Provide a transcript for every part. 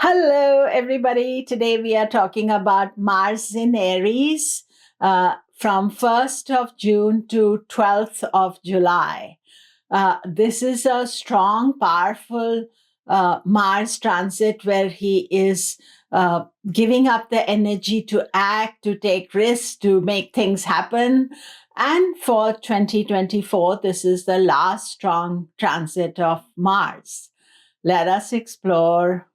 Hello, everybody. Today we are talking about Mars in Aries from 1st of June to 12th of July. This is a strong, powerful Mars transit where he is giving up the energy to act, to take risks, to make things happen. And for 2024, this is the last strong transit of Mars. Let us explore.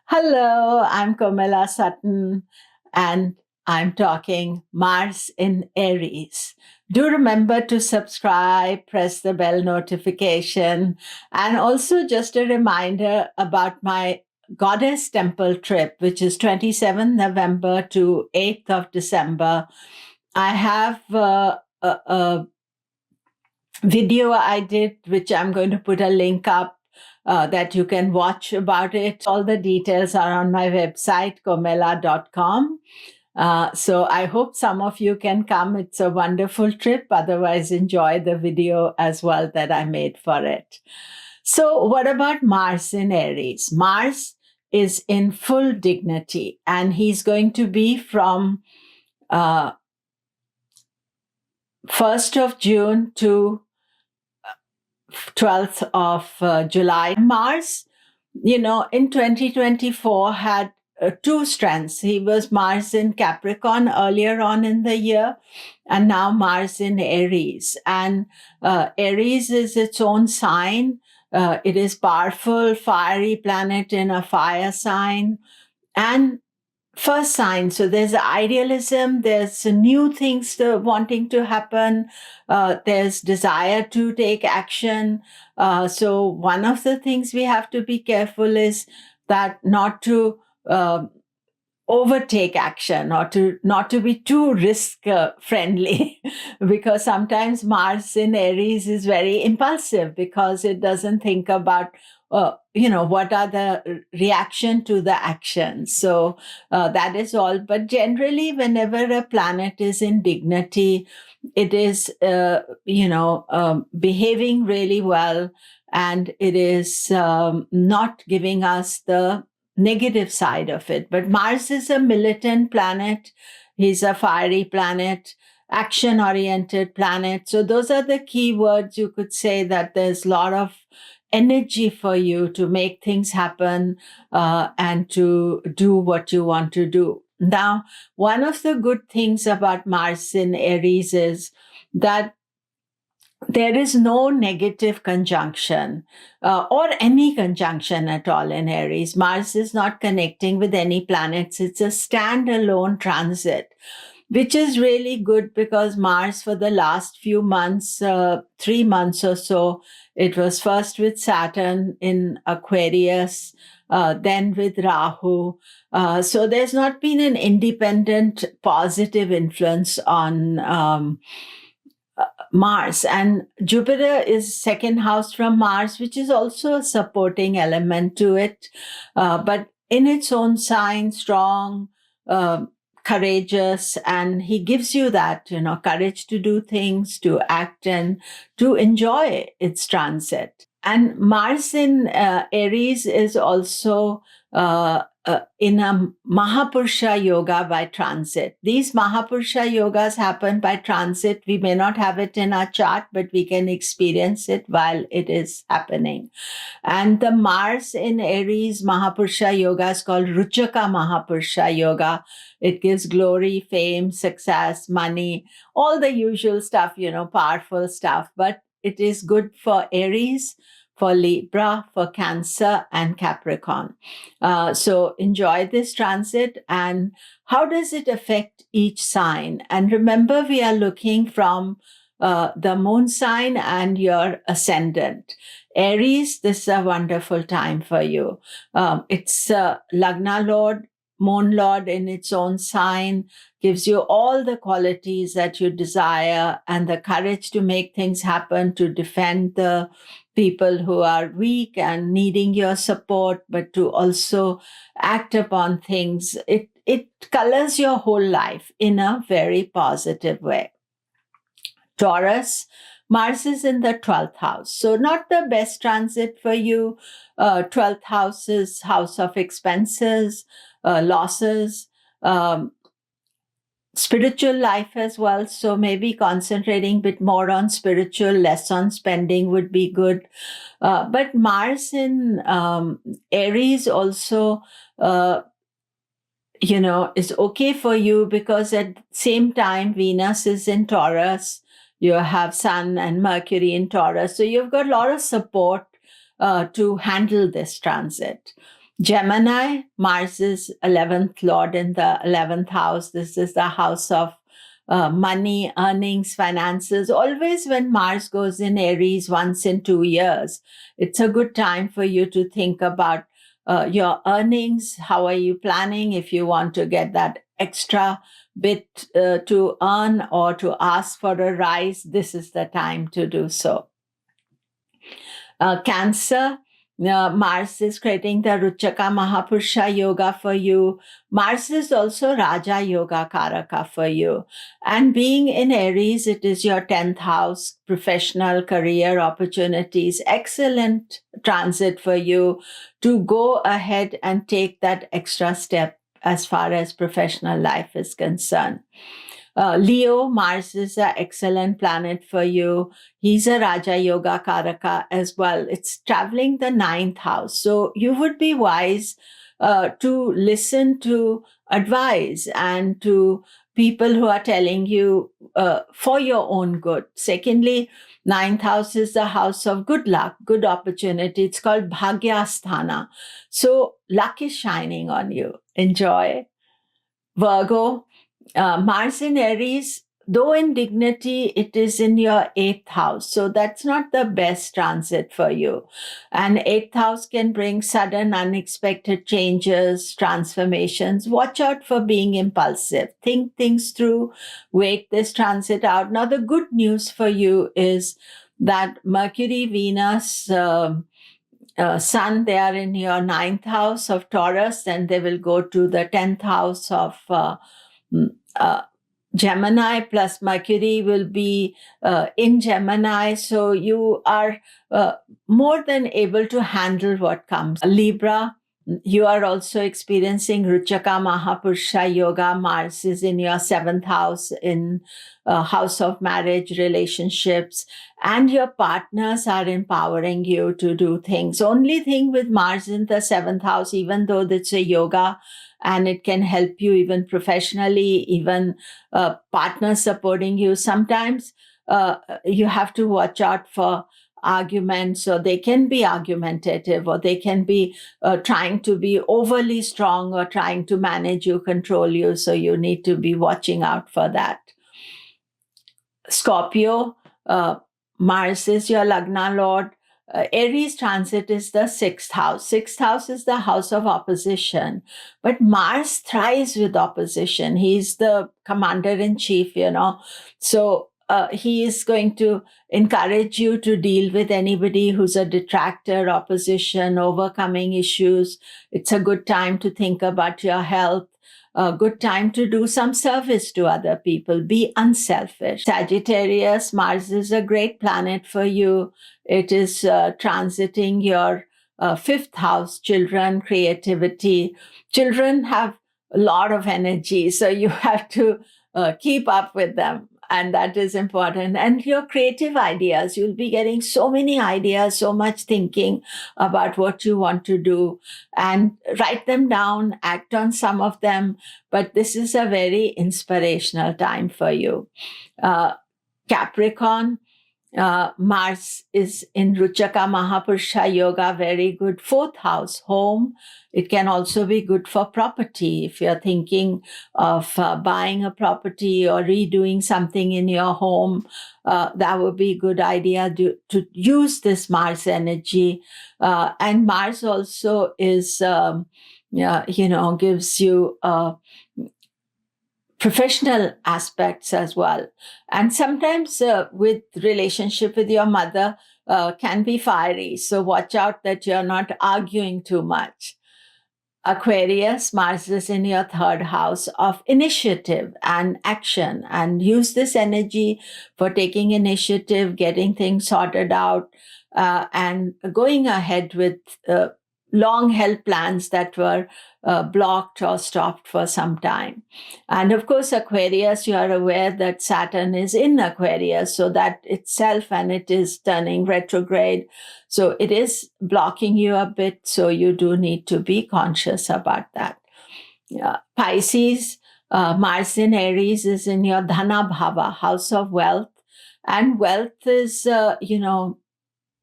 Hello, I'm Komilla Sutton, and I'm talking Mars in Aries. Do remember to subscribe, press the bell notification, and also just a reminder about my Goddess Temple trip, which is 27th November to 8th of December. I have a video I did, which I'm going to put a link up that you can watch about it. All the details are on my website, komilla.com. So I hope some of you can come. It's a wonderful trip. Otherwise, enjoy the video as well that I made for it. So what about Mars in Aries? Mars is in full dignity, and he's going to be from 1st of June to 12th of July. Mars, in 2024 had two strands. He was Mars in Capricorn earlier on in the year, and now Mars in Aries. And Aries is its own sign. It is powerful, fiery planet in a fire sign. And first sign, so there's idealism, there's new things wanting to happen, there's desire to take action. So one of the things we have to be careful is that not to overtake action, or to not to be too risk friendly because sometimes Mars in Aries is very impulsive because it doesn't think about what are the reaction to the action. So that is all. But generally, whenever a planet is in dignity, it is behaving really well, and it is not giving us the negative side of it. But Mars is a militant planet. He's a fiery planet, action-oriented planet. So those are the key words. You could say that there's a lot of energy for you to make things happen and to do what you want to do. Now, one of the good things about Mars in Aries is that there is no negative conjunction or any conjunction at all in Aries. Mars is not connecting with any planets. It's a standalone transit, which is really good because Mars, for the last few months, 3 months or so, it was first with Saturn in Aquarius, then with Rahu. So there's not been an independent positive influence on Mars. And Jupiter is second house from Mars, which is also a supporting element to it. But in its own sign, strong, courageous, and he gives you that, courage to do things, to act, and to enjoy its transit. And Mars in Aries is also in a Mahapurusha yoga by transit. These Mahapurusha yogas happen by transit. We may not have it in our chart, but we can experience it while it is happening. And the Mars in Aries Mahapurusha yoga is called Ruchaka Mahapurusha yoga. It gives glory, fame, success, money, all the usual stuff, powerful stuff. But it is good for Aries, for Libra, for Cancer, and Capricorn. So enjoy this transit. And how does it affect each sign? And remember, we are looking from the moon sign and your ascendant. Aries, this is a wonderful time for you. It's Lagna Lord Moon Lord in its own sign gives you all the qualities that you desire and the courage to make things happen, to defend the people who are weak and needing your support, but to also act upon things. It colors your whole life in a very positive way. Taurus, Mars is in the 12th house. So not the best transit for you. 12th house is house of expenses, losses, spiritual life as well. So maybe concentrating a bit more on spiritual, less on spending would be good. But Mars in Aries also, is okay for you because at the same time, Venus is in Taurus. You have Sun and Mercury in Taurus. So you've got a lot of support to handle this transit. Gemini, Mars is 11th Lord in the 11th house. This is the house of money, earnings, finances. Always when Mars goes in Aries once in 2 years, it's a good time for you to think about your earnings. How are you planning? If you want to get that extra bit to earn or to ask for a rise, this is the time to do so. Cancer, Mars is creating the Ruchaka Mahapurusha Yoga for you. Mars is also Raja Yoga Karaka for you. And being in Aries, it is your 10th house, professional career opportunities. Excellent transit for you to go ahead and take that extra step as far as professional life is concerned. Leo, Mars is an excellent planet for you. He's a Raja Yoga Karaka as well. It's traveling the 9th house. So you would be wise to listen to advice and to people who are telling you for your own good. Secondly, 9th house is the house of good luck, good opportunity. It's called Bhagyasthana. So luck is shining on you. Enjoy. Virgo, Mars in Aries, though in dignity, it is in your 8th house. So that's not the best transit for you. And 8th house can bring sudden, unexpected changes, transformations. Watch out for being impulsive. Think things through. Wait this transit out. Now, the good news for you is that Mercury, Venus, Sun, they are in your 9th house of Taurus, and they will go to the 10th house of Gemini, plus Mercury will be in Gemini. So you are more than able to handle what comes. Libra, you are also experiencing Ruchaka Mahapurusha Yoga. Mars is in your 7th house, in house of marriage, relationships, and your partners are empowering you to do things. Only thing with Mars in the 7th house, even though it's a yoga and it can help you even professionally, even partners supporting you, sometimes you have to watch out for arguments, so they can be argumentative, or they can be trying to be overly strong or trying to manage you, control you. So you need to be watching out for that. Scorpio, Mars is your Lagna Lord. Aries transit is the 6th house. 6th house is the house of opposition. But Mars thrives with opposition. He's the commander-in-chief, So he is going to encourage you to deal with anybody who's a detractor, opposition, overcoming issues. It's a good time to think about your health. A good time to do some service to other people. Be unselfish. Sagittarius, Mars is a great planet for you. It is transiting your 5th house, children, creativity. Children have a lot of energy, so you have to keep up with them. And that is important. And your creative ideas, you'll be getting so many ideas, so much thinking about what you want to do, and write them down, act on some of them. But this is a very inspirational time for you. Capricorn, Mars is in Ruchaka Mahapurusha Yoga, very good. 4th house, home. It can also be good for property. If you're thinking of buying a property or redoing something in your home, that would be a good idea to use this Mars energy. And Mars also is gives you professional aspects as well. And sometimes with relationship with your mother can be fiery. So watch out that you're not arguing too much. Aquarius, Mars is in your third house of initiative and action, and use this energy for taking initiative, getting things sorted out, and going ahead with long held plans that were blocked or stopped for some time. And of course, Aquarius, you are aware that Saturn is in Aquarius, so that itself, and it is turning retrograde. So it is blocking you a bit. So you do need to be conscious about that. Pisces, Mars in Aries is in your Dhana Bhava, house of wealth. And wealth is,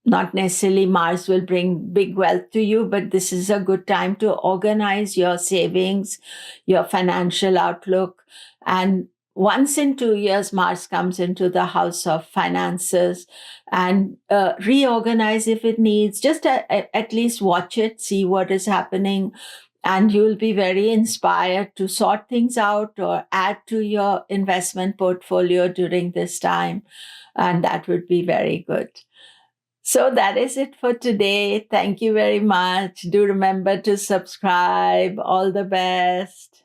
not necessarily Mars will bring big wealth to you, but this is a good time to organize your savings, your financial outlook. And once in 2 years, Mars comes into the house of finances, and reorganize if it needs. Just at least watch it, see what is happening, and you'll be very inspired to sort things out or add to your investment portfolio during this time. And that would be very good. So that is it for today. Thank you very much. Do remember to subscribe. All the best.